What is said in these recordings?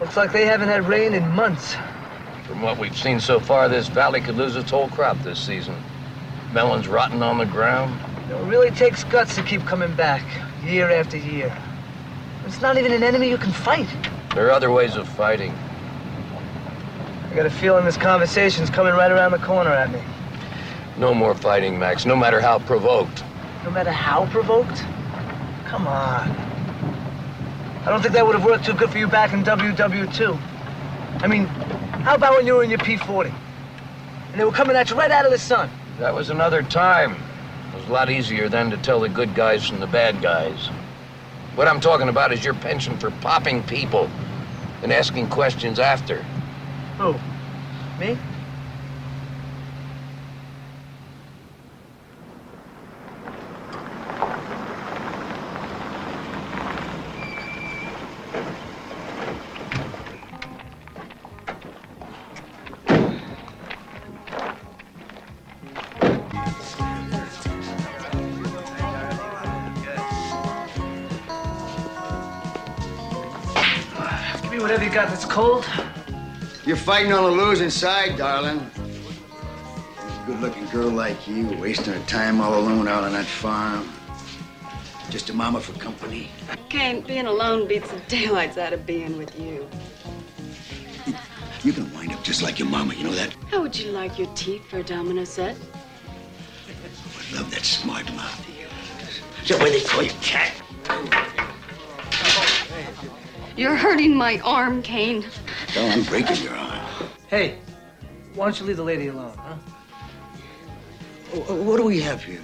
Looks like they haven't had rain in months. From what we've seen so far, this valley could lose its whole crop this season. Melons rotting on the ground. It really takes guts to keep coming back, year after year. It's not even an enemy you can fight. There are other ways of fighting. I got a feeling this conversation's coming right around the corner at me. No more fighting, Max, no matter how provoked. No matter how provoked? Come on. I don't think that would have worked too good for you back in WW2. I mean, how about when you were in your P-40? And they were coming at you right out of the sun? That was another time. It was a lot easier then to tell the good guys from the bad guys. What I'm talking about is your penchant for popping people and asking questions after. Who? Me? Give me whatever you got that's cold. You're fighting on the losing side, darling. A good-looking girl like you, wasting her time all alone out on that farm. Just a mama for company. Kane, being alone beats the daylights out of being with you. You're gonna wind up just like your mama, you know that? How would you like your teeth for a domino set? I love that smart mouth of yours. Is that why they call you Cat? You're hurting my arm, Kane. Oh, I'm breaking your arm. Hey, why don't you leave the lady alone, huh? What do we have here?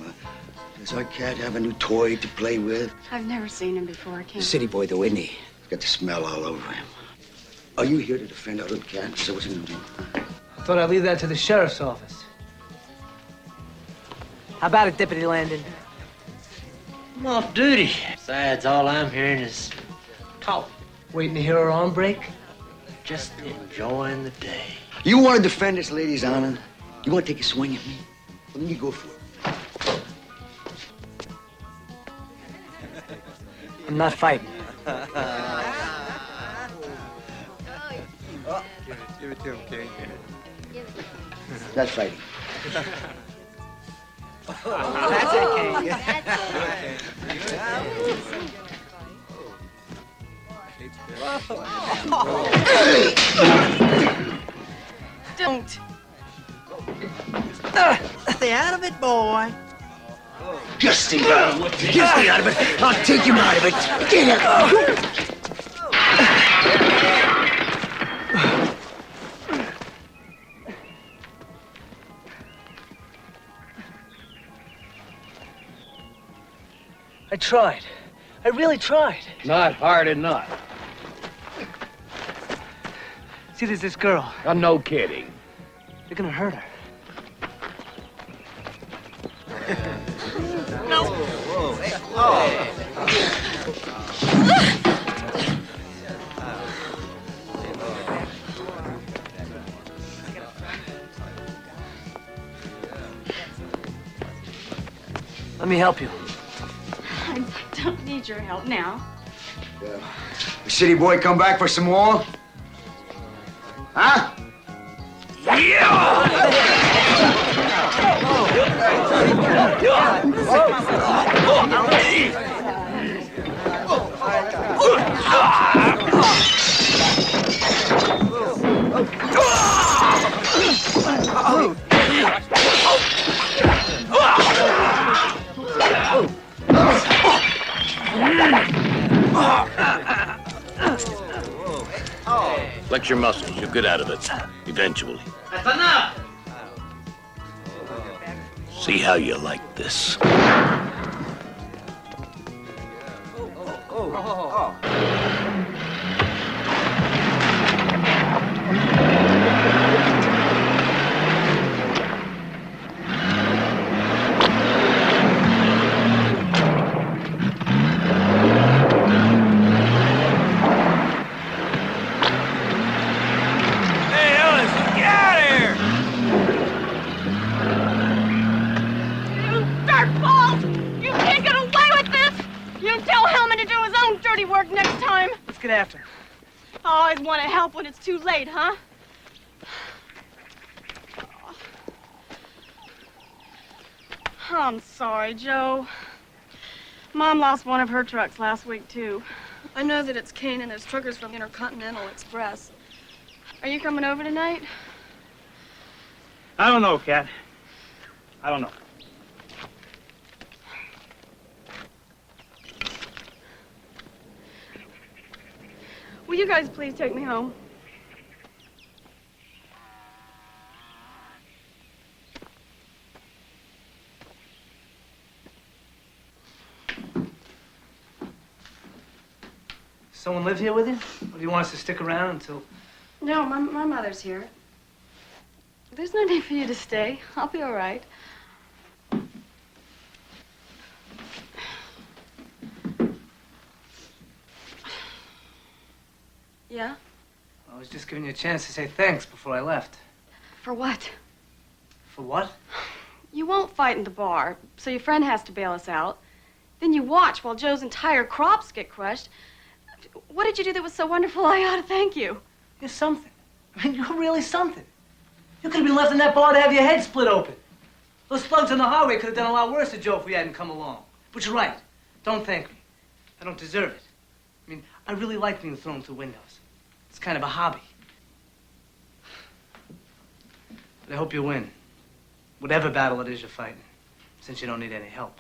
Does our cat have a new toy to play with? I've never seen him before, Kane. City boy, though, isn't he? He's got the smell all over him. Are you here to defend our little cat? So what's he gonna do? I thought I'd leave that to the sheriff's office. How about it, Deputy Landon? I'm off duty. Besides, all I'm hearing is talk. Waiting to hear her arm break? Just enjoying the day. You want to defend this lady's honor? You want to take a swing at me? Well, then you go for it. I'm not fighting. Give it to him, Kane. Not fighting. That's it, Kane. Don't. Stay out of it, boy. Just stay out of it. Just stay out of it. I'll take him out of it. Get out. I tried. I really tried. Not hard enough. See, there's this girl. I'm no kidding. You're gonna hurt her. Let me help you. I don't need your help now. The city boy come back for some more? Huh? Flex your muscles. You'll get out of it. Eventually. That's enough! See how you like this. Tell Hellman to do his own dirty work next time. Let's get after him. I always want to help when it's too late, huh? I'm sorry, Joe. Mom lost one of her trucks last week, too. I know that it's Kane and his truckers from Intercontinental Express. Are you coming over tonight? I don't know, Cat. I don't know. Will you guys please take me home? Someone live here with you? Or do you want us to stick around until... No, my mother's here. There's no need for you to stay. I'll be all right. Yeah? I was just giving you a chance to say thanks before I left. For what? For what? You won't fight in the bar, so your friend has to bail us out. Then you watch while Joe's entire crops get crushed. What did you do that was so wonderful? I ought to thank you. You're something. I mean, you're really something. You could have been left in that bar to have your head split open. Those slugs on the highway could have done a lot worse to Joe if we hadn't come along. But you're right. Don't thank me. I don't deserve it. I mean, I really like being thrown through windows. It's kind of a hobby. But I hope you win. Whatever battle it is you're fighting, since you don't need any help.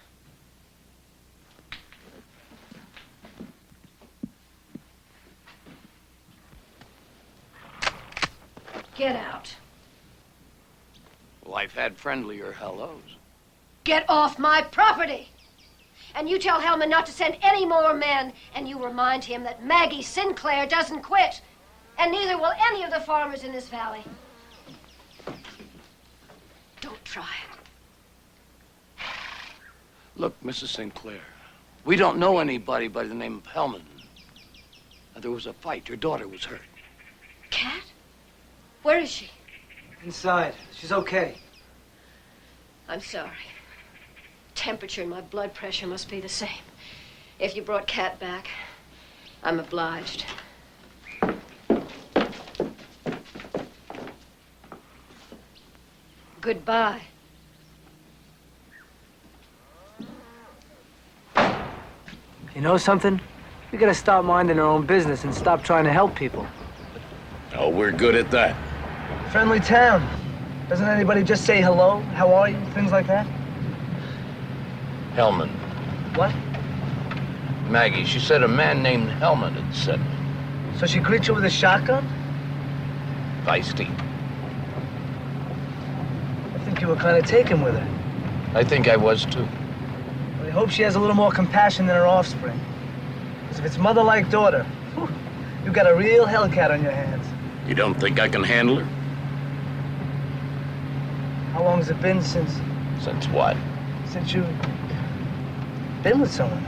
Get out. Well, I've had friendlier hellos. Get off my property! And you tell Hellman not to send any more men, and you remind him that Maggie Sinclair doesn't quit. And neither will any of the farmers in this valley. Don't try it. Look, Mrs. Sinclair, we don't know anybody by the name of Hellman. There was a fight. Your daughter was hurt. Kat? Where is she? Inside. She's okay. I'm sorry. Temperature and my blood pressure must be the same. If you brought Kat back, I'm obliged. Goodbye. You know something? We gotta stop minding our own business and stop trying to help people. Oh, we're good at that. Friendly town. Doesn't anybody just say hello, how are you, things like that? Hellman. What? Maggie, she said a man named Hellman had said me. So she greets you with a shotgun? Feisty. I think you were kind of taken with her. I think I was, too. I hope she has a little more compassion than her offspring. Because if it's mother like daughter, whew, you got a real hellcat on your hands. You don't think I can handle her? How long has it been since Since what? you've been with someone?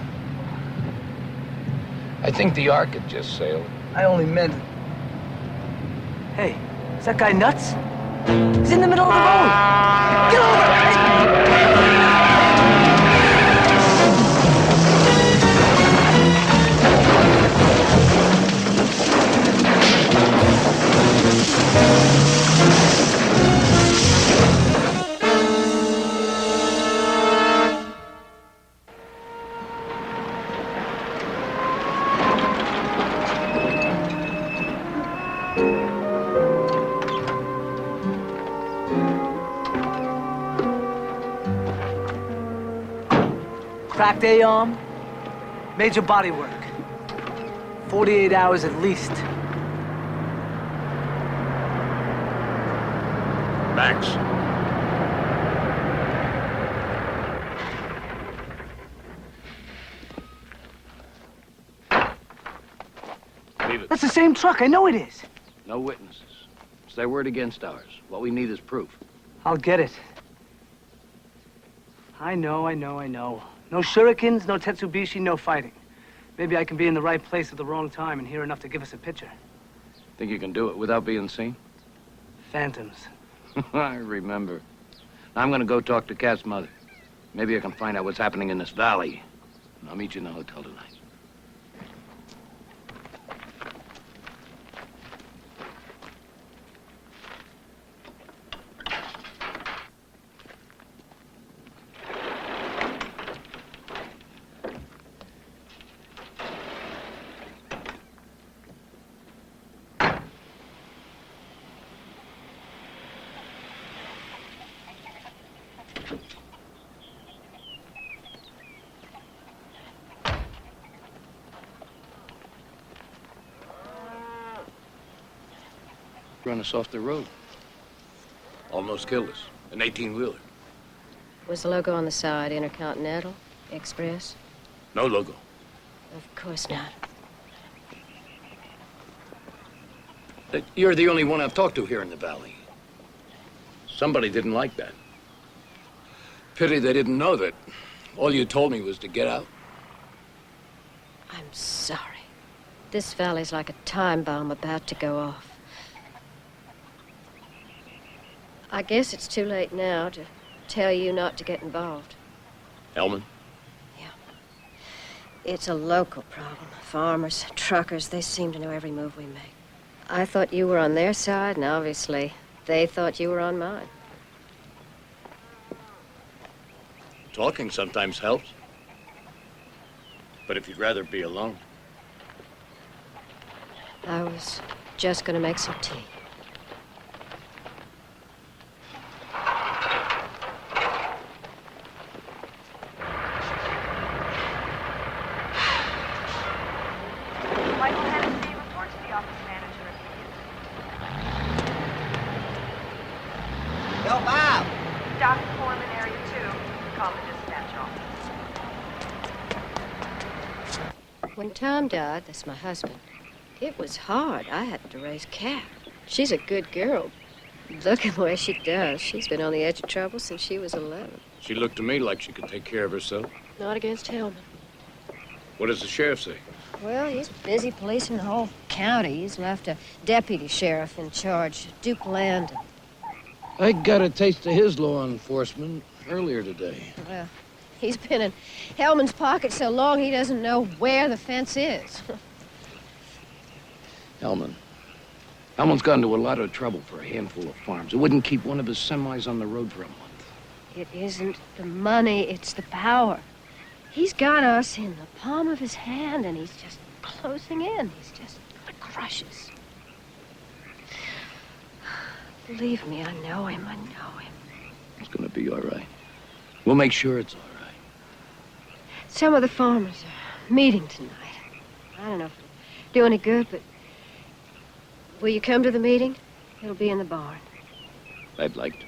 I think the Ark had just sailed. I only meant... Hey, is that guy nuts? He's in the middle of the road! Get over! Cracked A-arm, major body work. 48 hours at least. Max. Leave it. That's the same truck, I know it is. No witnesses. It's their word against ours. What we need is proof. I'll get it. I know. No shurikens, no Tetsubishi, no fighting. Maybe I can be in the right place at the wrong time and hear enough to give us a picture. Think you can do it without being seen? Phantoms. I remember. Now I'm gonna go talk to Kat's mother. Maybe I can find out what's happening in this valley. And I'll meet you in the hotel tonight. run us off the road. Almost killed us. An 18-wheeler. Was the logo on the side Intercontinental Express? No logo. Of course not. You're the only one I've talked to here in the valley. Somebody didn't like that. Pity they didn't know that all you told me was to get out. I'm sorry. This valley's like a time bomb about to go off. I guess it's too late now to tell you not to get involved. Hellman? Yeah. It's a local problem. Farmers, truckers, they seem to know every move we make. I thought you were on their side, and obviously they thought you were on mine. Talking sometimes helps. But if you'd rather be alone. I was just gonna make some tea. Michael Hennessy, report to the office manager immediately. Yo, Bob! Dr. Foreman, Area 2. Call the dispatch office. When Tom died, that's my husband, it was hard. I had to raise Kat. She's a good girl. Looking the way she does, she's been on the edge of trouble since she was 11. She looked to me like she could take care of herself. Not against Hellman. What does the sheriff say? Well, he's busy policing the whole county. He's left a deputy sheriff in charge, Duke Landon. I got a taste of his law enforcement earlier today. Well, he's been in Hellman's pocket so long he doesn't know where the fence is. Hellman's got into a lot of trouble for a handful of farms. It wouldn't keep one of his semis on the road for a month. It isn't the money, it's the power. He's got us in the palm of his hand, and he's just closing in. He's just gonna crush us. Believe me, I know him. It's gonna be all right. We'll make sure it's all right. Some of the farmers are meeting tonight. I don't know if it'll do any good, but will you come to the meeting? It'll be in the barn. I'd like to.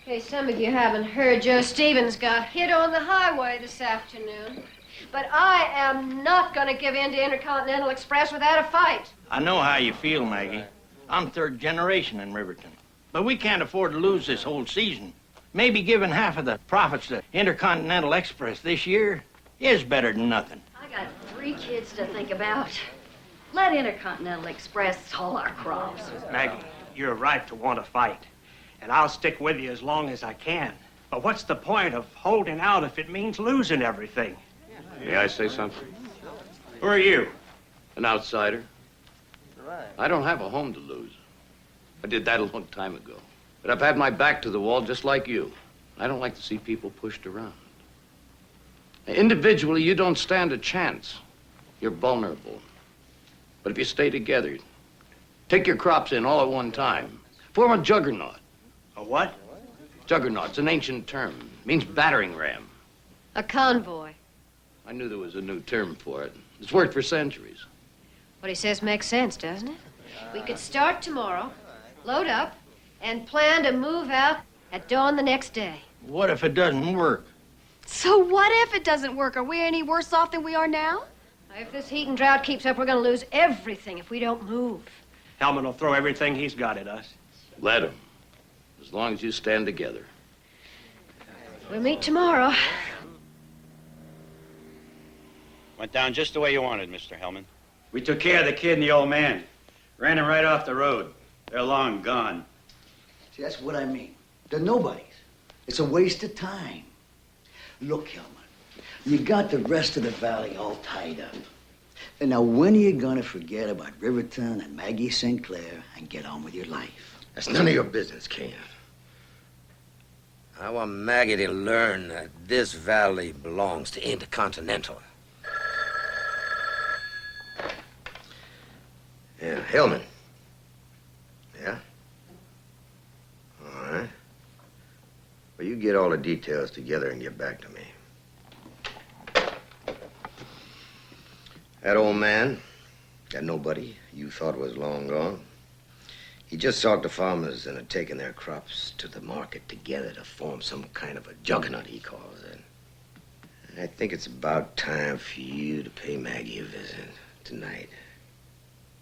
Hey, some of you haven't heard Joe Stevens got hit on the highway this afternoon. But I am not going to give in to Intercontinental Express without a fight. I know how you feel, Maggie. I'm third generation in Riverton. But we can't afford to lose this whole season. Maybe giving half of the profits to Intercontinental Express this year is better than nothing. I got 3 kids to think about. Let Intercontinental Express haul our crops. Maggie, you're right to want to fight. And I'll stick with you as long as I can. But what's the point of holding out if it means losing everything? May I say something? Who are you? An outsider. I don't have a home to lose. I did that a long time ago. But I've had my back to the wall just like you. I don't like to see people pushed around. Individually, you don't stand a chance. You're vulnerable. But if you stay together, take your crops in all at one time, form a juggernaut. A what? Juggernaut's an ancient term. Means battering ram. A convoy. I knew there was a new term for it. It's worked for centuries. What he says makes sense, doesn't it? We could start tomorrow, load up, and plan to move out at dawn the next day. What if it doesn't work? So what if it doesn't work? Are we any worse off than we are now? If this heat and drought keeps up, we're going to lose everything if we don't move. Hellman will throw everything he's got at us. Let him. As long as you stand together. We'll meet tomorrow. Went down just the way you wanted, Mr. Hellman. We took care of the kid and the old man. Ran him right off the road. They're long gone. See, that's what I mean. They're nobodies. It's a waste of time. Look, Hellman, you got the rest of the valley all tied up. And now when are you gonna forget about Riverton and Maggie Sinclair and get on with your life? That's none of your business, Kane. I want Maggie to learn that this valley belongs to Intercontinental. Yeah, Hellman. Yeah? All right. Well, you get all the details together and get back to me. That old man, that nobody you thought was long gone, He just saw the farmers and had taken their crops to the market together to form some kind of a juggernaut, he calls it. I think it's about time for you to pay Maggie a visit tonight.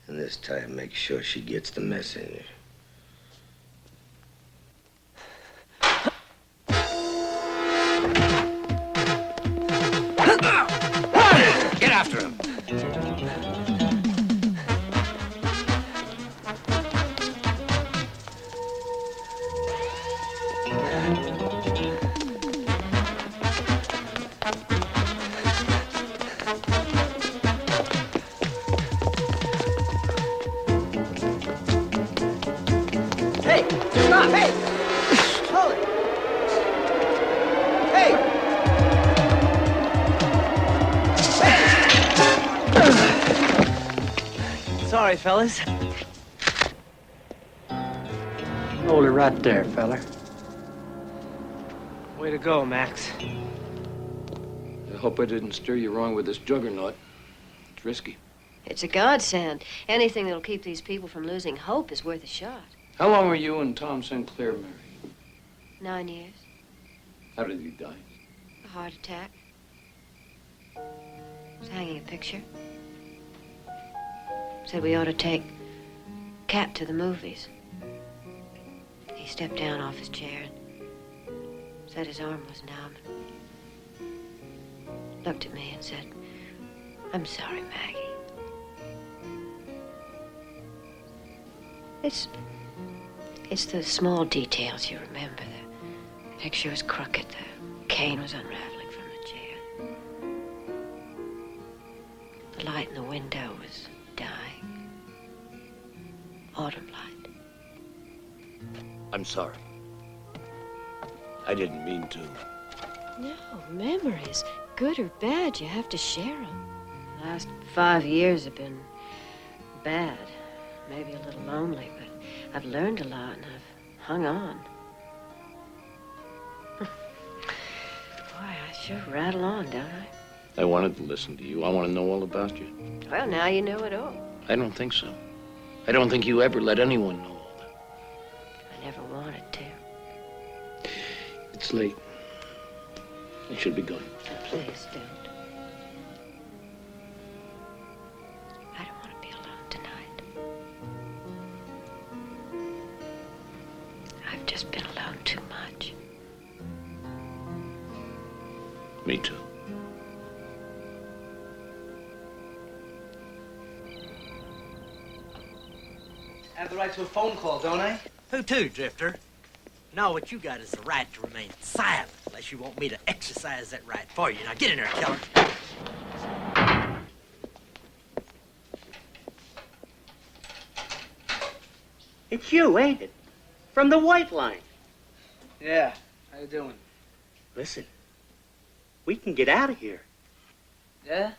And this time, make sure she gets the message. Get after him. Hey, stop, hey! Hold it! Hey! Sorry, fellas. Hold it right there, feller. Way to go, Max. I hope I didn't steer you wrong with this Juggernaut. It's risky. It's a godsend. Anything that'll keep these people from losing hope is worth a shot. How long were you and Tom Sinclair married? 9 years. How did he die? A heart attack. Was hanging a picture. Said we ought to take Cap to the movies. He stepped down off his chair and said his arm was numb. Looked at me and said, "I'm sorry, Maggie." It's the small details you remember. The picture was crooked. The cane was unraveling from the chair. The light in the window was dying. Autumn light. I'm sorry. I didn't mean to. No, memories, good or bad, you have to share them. The last 5 years have been bad. Maybe a little lonely, but I've learned a lot and I've hung on. Boy, I sure rattle on, don't I? I wanted to listen to you. I want to know all about you. Well, now you know it all. I don't think so. I don't think you ever let anyone know all that. I never wanted to. It's late. I should be going. Please don't. I don't want to be alone tonight. I've just been alone too much. Me too. I have the right to a phone call, don't I? Who to, Drifter? No, what you got is the right to remain silent, unless you want me to exercise that right for you. Now get in there, Keller. It's you, ain't it? From the White Line. Yeah, how you doing? Listen, we can get out of here. Yeah?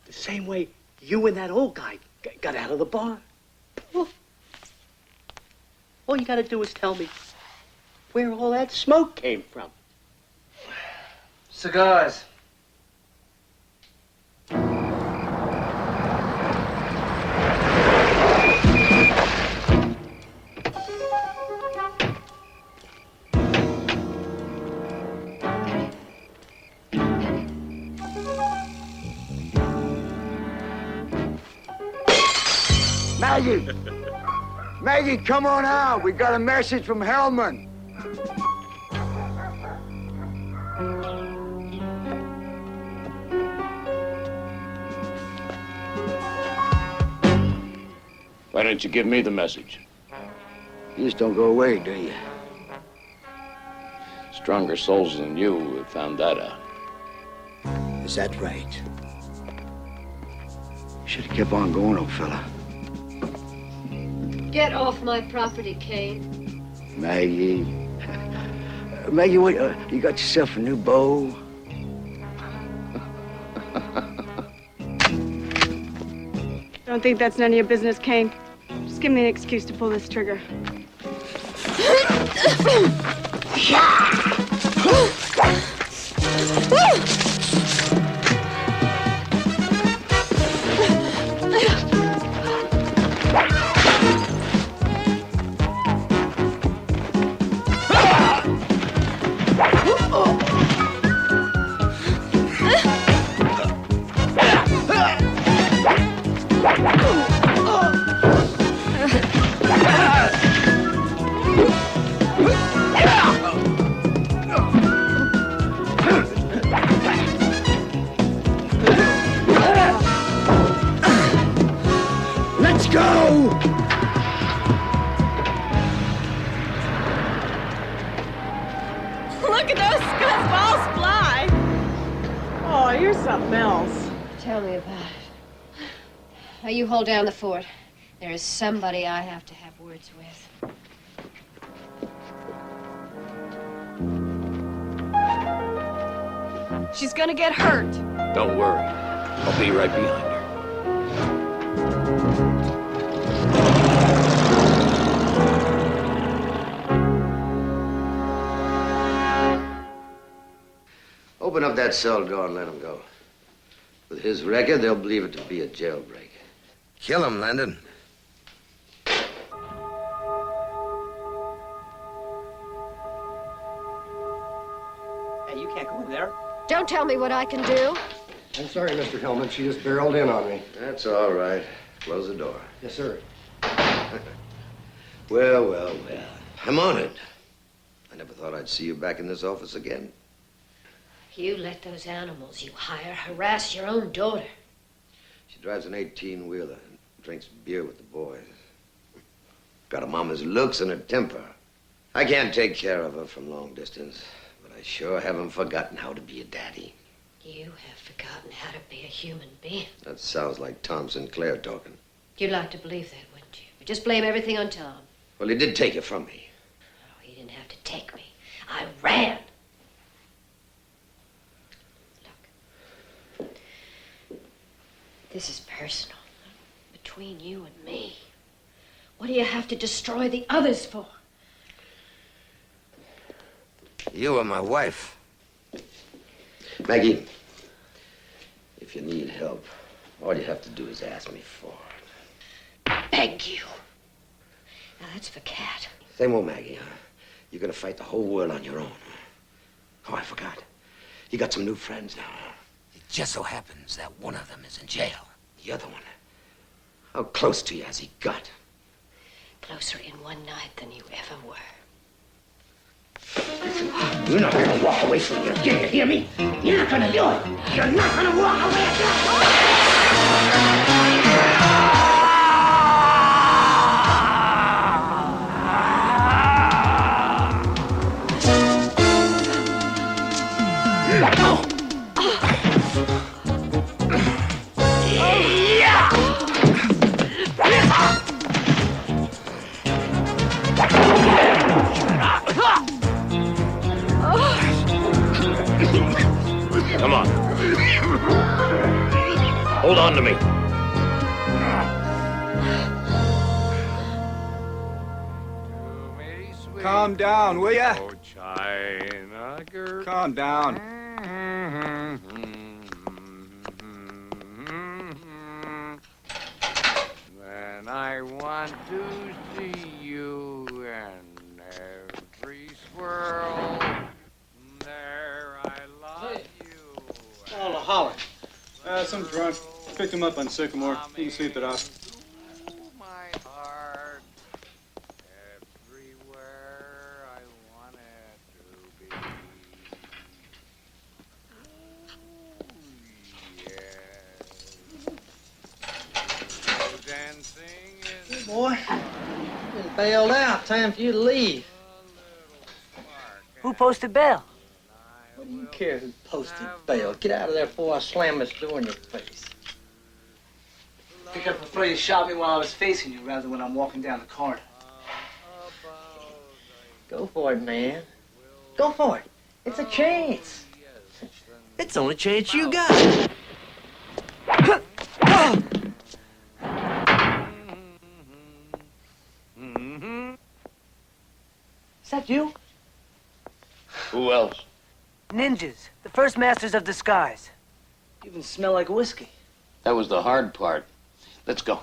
The same way you and that old guy got out of the bar. All you gotta do is tell me where all that smoke came from. Cigars. Maggie! Maggie, come on out. We got a message from Hellman. Why don't you give me the message? You just don't go away, do you? Stronger souls than you have found that out. Is that right? Should have kept on going, old fella. Get off my property, Kane. Maggie. Maggie, what, you got yourself a new beau? Don't think that's none of your business, Kane. Just give me an excuse to pull this trigger. Let's go! Look at those scuzzballs fly! Oh, you're something else. Tell me about it. Now, you hold down the fort. There is somebody I have to have words with. She's gonna get hurt. Don't worry. I'll be right behind her. Open up that cell door and let him go. With his record, they'll believe it to be a jailbreak. Kill him, Landon. Hey, you can't go in there. Don't tell me what I can do. I'm sorry, Mr. Hellman. She just barreled in on me. That's all right. Close the door. Yes, sir. Well, well, well. I'm honored. I never thought I'd see you back in this office again. You let those animals you hire harass your own daughter. She drives an 18-wheeler and drinks beer with the boys. Got a mama's looks and a temper. I can't take care of her from long distance, but I sure haven't forgotten how to be a daddy. You have forgotten how to be a human being. That sounds like Tom Sinclair talking. You'd like to believe that, wouldn't you? But just blame everything on Tom. Well, he did take you from me. Oh, he didn't have to take me. I ran. Look. This is personal. Between you and me. What do you have to destroy the others for? You are my wife. Maggie, if you need help, all you have to do is ask me for it. Beg you. Now, that's for Cat. Same old Maggie, huh? You're gonna fight the whole world on your own. Oh, I forgot. You got some new friends now, huh? It just so happens that one of them is in jail. The other one, how close to you has he got? Closer in one night than you ever were. You're not gonna walk away from your kid, you hear me? You're not gonna do it. You're not gonna walk away. Come on. Hold on to me. Calm down, will ya? Oh, China girl. Calm down. When I want to see you and every squirrel, there I love you. Oh, Holland. Some drunk. Picked him up on Sycamore. You can sleep it off. My heart, everywhere I want it to be. Hey, boy. Been bailed out. Time for you to leave. Who posted bail? What do you care who posted bail? Get out of there before I slam this door in your face. I think I prefer you shot me while I was facing you rather than when I'm walking down the corridor. Go for it, man. Go for it. It's a chance. It's the only chance you got. Is that you? Who else? Ninjas, the first masters of disguise. You even smell like whiskey. That was the hard part. Let's go.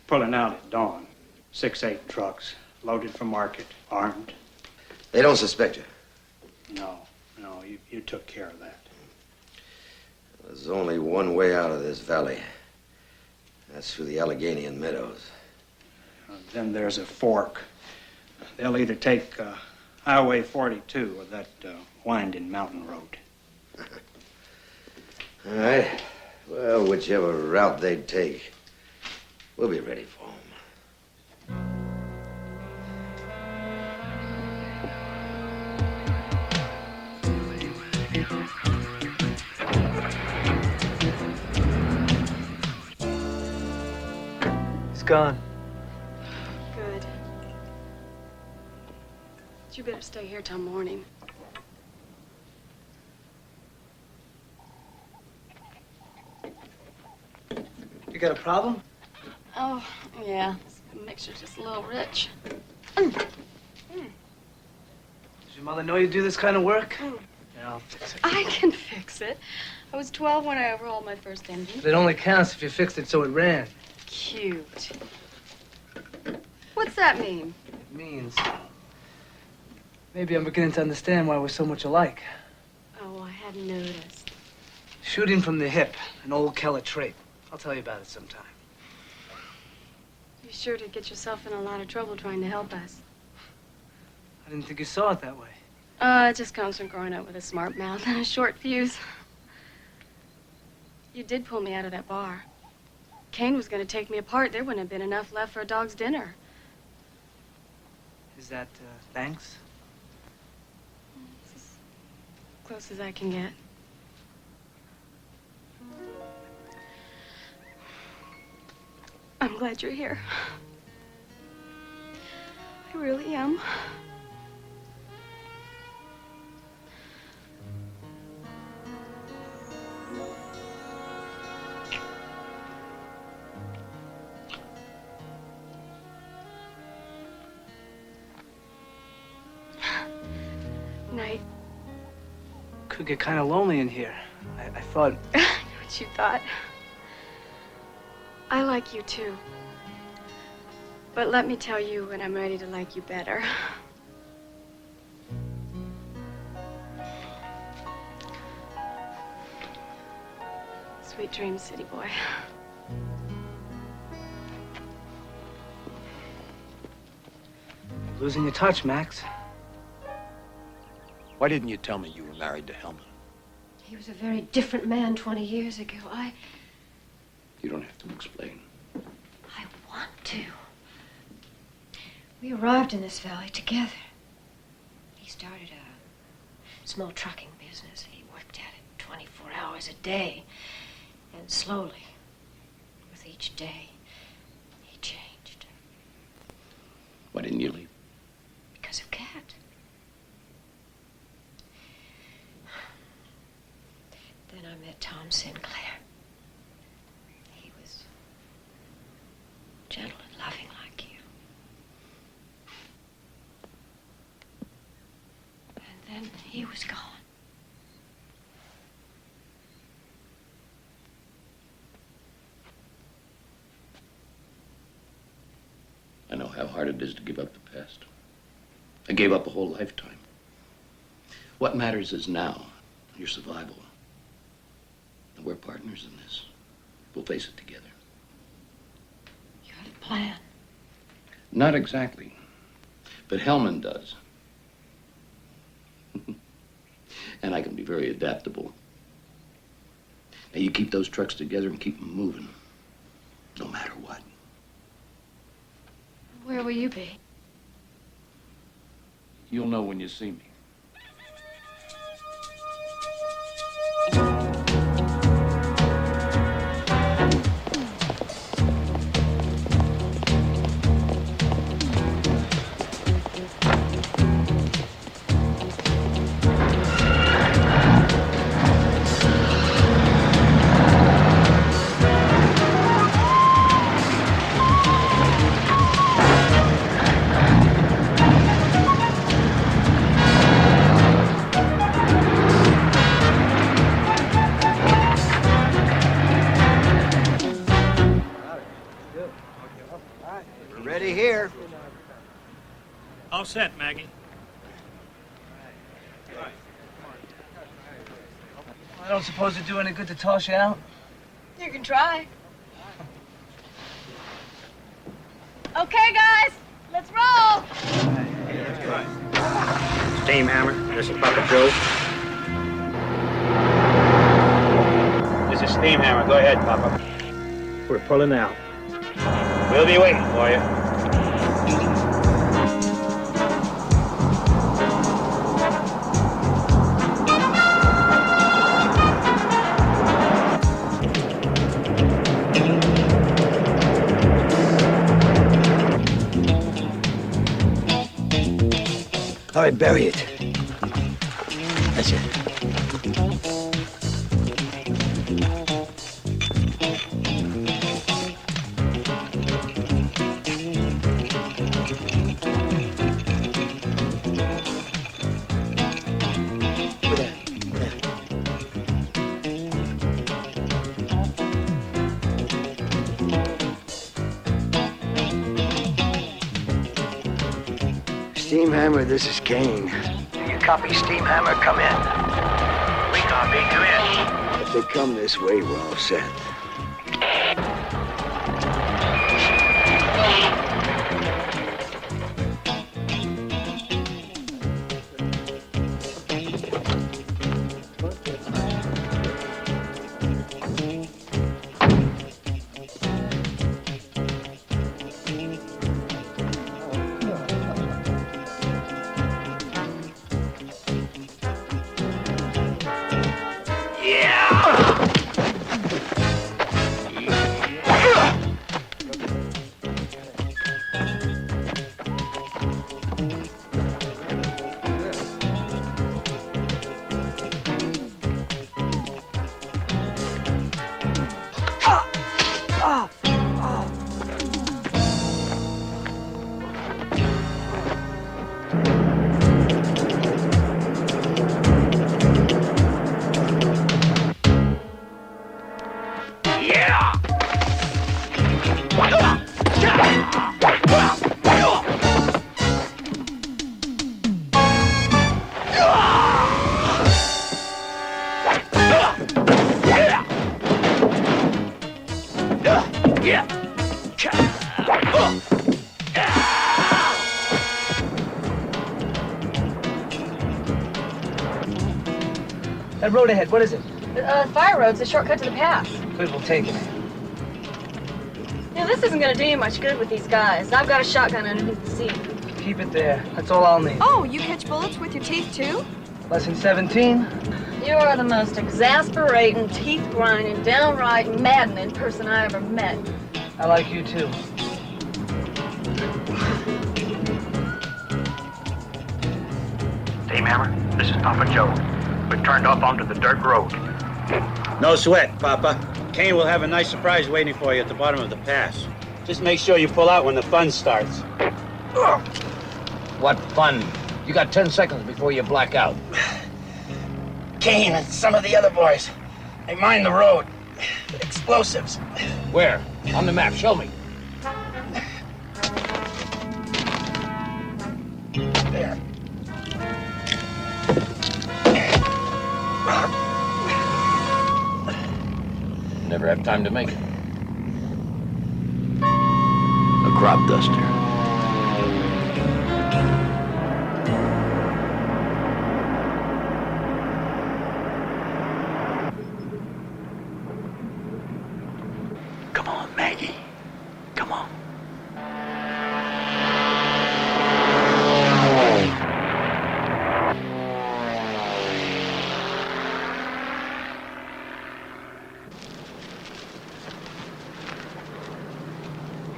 Pulling out at dawn. 6-8 trucks, loaded for market, armed. They don't suspect you. No, you took care of that. There's only one way out of this valley. That's through the Alleghenian meadows. Then there's a fork. They'll either take Highway 42 or that winding mountain road. All right. Well, whichever route they take, we'll be ready for them. He's gone. Good. But you better stay here till morning. You got a problem? Oh, yeah. This mixture's just a little rich. Does your mother know you do this kind of work? Yeah, I'll fix it. I can fix it. I was 12 when I overhauled my first engine. But it only counts if you fixed it so it ran. Cute. What's that mean? It means maybe I'm beginning to understand why we're so much alike. Oh, I hadn't noticed. Shooting from the hip, an old Keller trait. I'll tell you about it sometime. You sure did get yourself in a lot of trouble trying to help us. I didn't think you saw it that way. It just comes from growing up with a smart mouth and a short fuse. You did pull me out of that bar. Kane was going to take me apart. There wouldn't have been enough left for a dog's dinner. Is that, thanks? It's as close as I can get. I'm glad you're here. I really am. Night. Could get kind of lonely in here. I thought... What you thought. I like you too. But let me tell you when I'm ready to like you better. Sweet dreams, city boy. Losing your touch, Max. Why didn't you tell me you were married to Hellman? He was a very different man 20 years ago. You don't have to explain. I want to. We arrived in this valley together. He started a small trucking business. He worked at it 24 hours a day. And slowly, with each day, he changed. Why didn't you leave? Because of Cat. Then I met Tom Sinclair. He was gentle and loving like you. And then he was gone. I know how hard it is to give up the past. I gave up a whole lifetime. What matters is now, your survival. And we're partners in this. We'll face it together. You had a plan. Not exactly. But Hellman does. And I can be very adaptable. Now, you keep those trucks together and keep them moving. No matter what. Where will you be? You'll know when you see me. Ready here. All set, Maggie. I don't suppose it'd do any good to toss you out? You can try. Okay, guys, let's roll. Steam hammer. This is Papa Joe. Steamhammer. Go ahead, Papa. We're pulling out. We'll be waiting for you. All right, bury it. That's it. Steamhammer, this is Kane. Do you copy, Steamhammer? Come in. We copy, come in. If they come this way, we're all set. That road ahead, what is it? Fire road's a shortcut to the pass. Good, we'll take it. Now, this isn't gonna do you much good with these guys. I've got a shotgun underneath the seat. Keep it there. That's all I'll need. Oh, you catch bullets with your teeth, too? Lesson 17. You are the most exasperating, teeth-grinding, downright maddening person I ever met. I like you, too. Steamhammer, this is Papa Joe. We've turned off onto the dirt road. No sweat, Papa. Kane will have a nice surprise waiting for you at the bottom of the pass. Just make sure you pull out when the fun starts. What fun. You got 10 seconds before you black out. Kane and some of the other boys. They mine the road. Explosives. Where? On the map, show me. There. Never have time to make it. A crop duster. Come on, Maggie. Come on.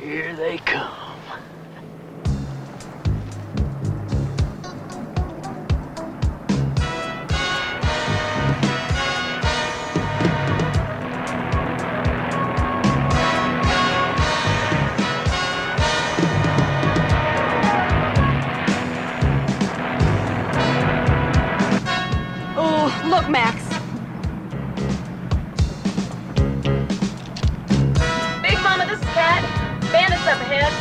Here they come. Oh, look, Max. Big Mama, this is Kat. Bandits up ahead.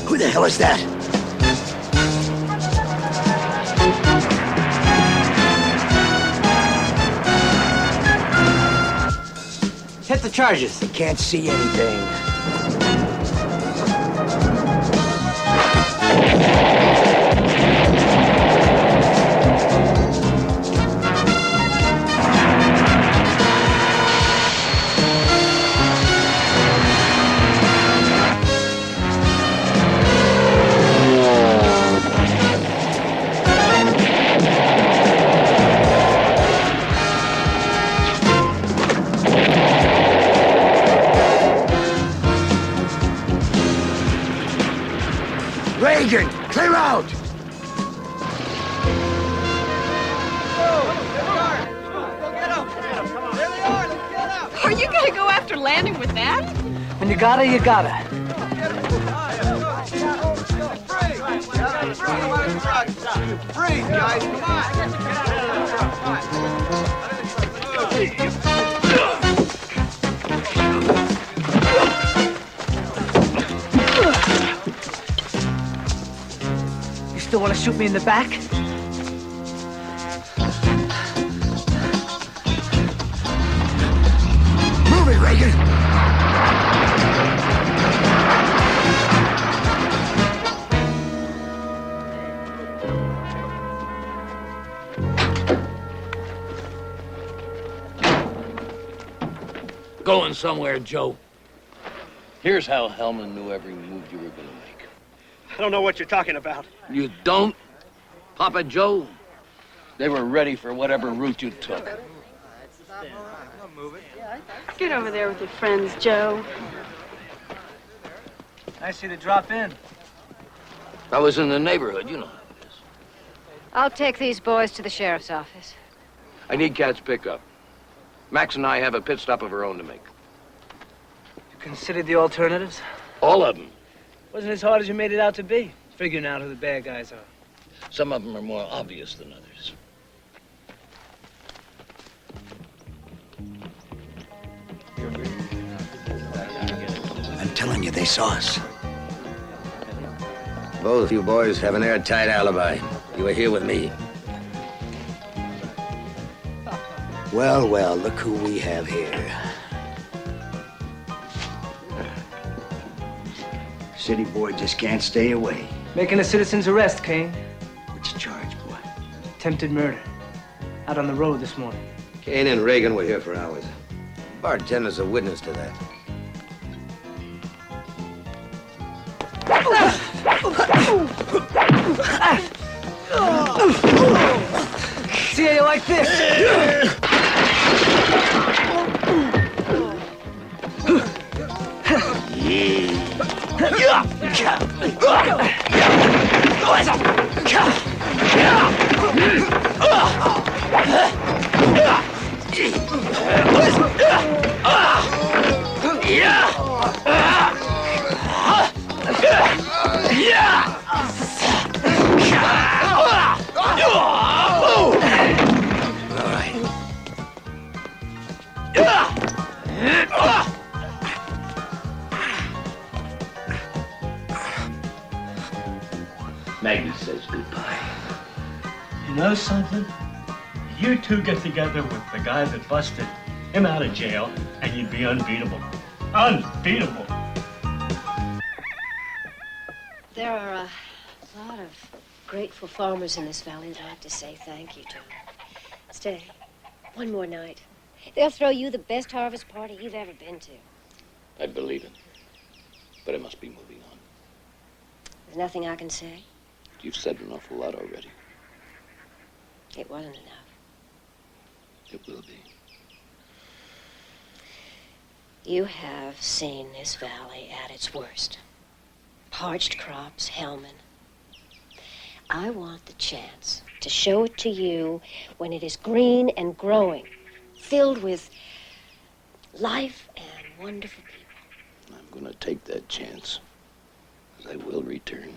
Who the hell is that? the charges? You can't see anything. Reagan, clear out! Are you gonna go after Landon with that? When you gotta, you gotta. Freeze, guys, come You still want to shoot me in the back? Move it, Reagan! Going somewhere, Joe. Here's how Hellman knew every move you were gonna make. I don't know what you're talking about. You don't? Papa Joe? They were ready for whatever route you took. Get over there with your friends, Joe. Nice of you to drop in. I was in the neighborhood, you know how it is. I'll take these boys to the sheriff's office. I need Cat's pickup. Max and I have a pit stop of our own to make. You considered the alternatives? All of them. Wasn't as hard as you made it out to be, figuring out who the bad guys are. Some of them are more obvious than others. I'm telling you, they saw us. Both you boys have an airtight alibi. You were here with me. Well, well, look who we have here. City boy just can't stay away. Making a citizen's arrest, Kane. What's the charge, boy? Attempted murder. Out on the road this morning. Kane and Reagan were here for hours. Bartender's a witness to that. See how you like this? Maggie says goodbye. You know something? You two get together with the guy that busted him out of jail, and you'd be unbeatable. Unbeatable. There are a lot of grateful farmers in this valley that I'd like to say thank you to. Stay. One more night. They'll throw you the best harvest party you've ever been to. I believe it. But I must be moving on. There's nothing I can say. You've said an awful lot already. It wasn't enough. It will be. You have seen this valley at its worst. Parched crops, Hellman. I want the chance to show it to you when it is green and growing, filled with life and wonderful people. I'm going to take that chance, as I will return.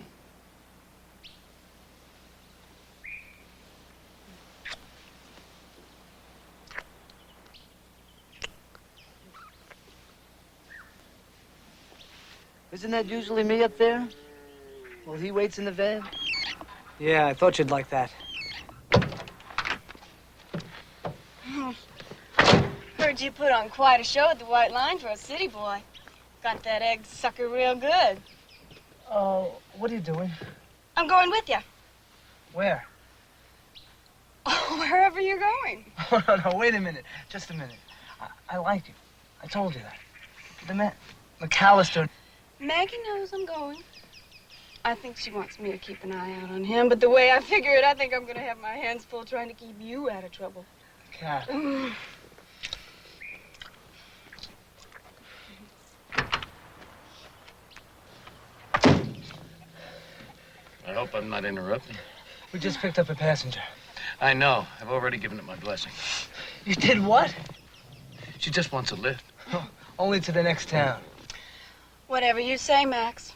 Isn't that usually me up there? Well, he waits in the van? Yeah, I thought you'd like that. Heard But you put on quite a show at the White Line for a city boy. Got that egg sucker real good. Oh, what are you doing? I'm going with you. Where? Oh, wherever you're going. Oh, no, wait a minute. Just a minute. I like you. I told you that. The man, McAllister. Maggie knows I'm going. I think she wants me to keep an eye out on him, but the way I figure it, I think I'm going to have my hands full trying to keep you out of trouble. Cat. I hope I'm not interrupting. We just picked up a passenger. I know. I've already given it my blessing. You did what? She just wants a lift. Only to the next town. Whatever you say, Max.